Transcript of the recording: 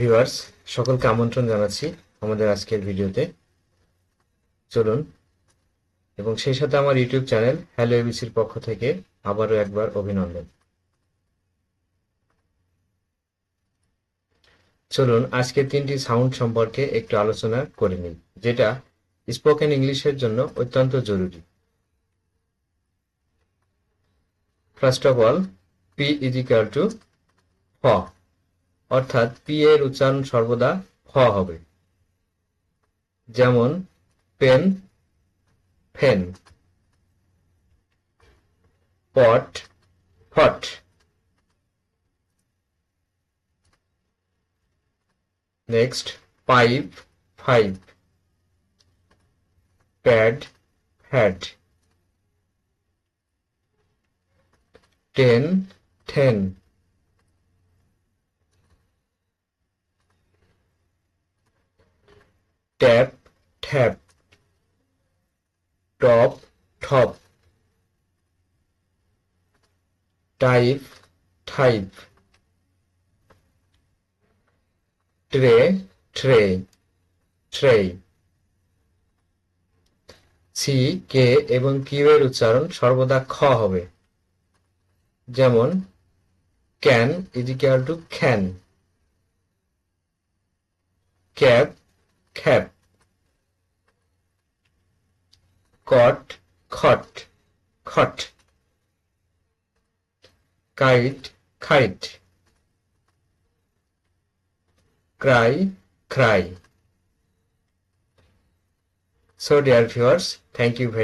Viewers, সকলকে আমন্ত্রণ জানাচ্ছি আমাদের আজকের ভিডিওতে। চলুন, এবং সেই সাথে আমার ইউটিউব চ্যানেল হ্যালো এবিসির পক্ষ থেকে আবারও একবার অভিনন্দন। চলুন আজকের 3টি সাউন্ড সম্পর্কে একটু আলোচনা করে নিই, যেটা স্পোকেন ইংলিশের জন্য অত্যন্ত জরুরি। First of all, P is equal two ফ, অর্থাৎ পি এর উচ্চারণ সর্বদা ফ হবে। যেমন পেন, ফেন; পট, ফট; নেক্সট, পাইপ, ফাইভ; প্যাড, ফ্যাড; টেন, ঠেন; ট্যাপ, ঠ্যাপ; টপ, ঠপ; টাইপ, ঠাইপ; tray, tray, tray. C, K এবং কিউ এর উচ্চারণ সর্বদা খ হবে। যেমন ক্যান ইজ ইকুয়াল টু খ্যান; ক্যাপ, খ্যাপ; কট, খট, খট; কাইট, খাইট; cry, cry. So dear viewers, thank you very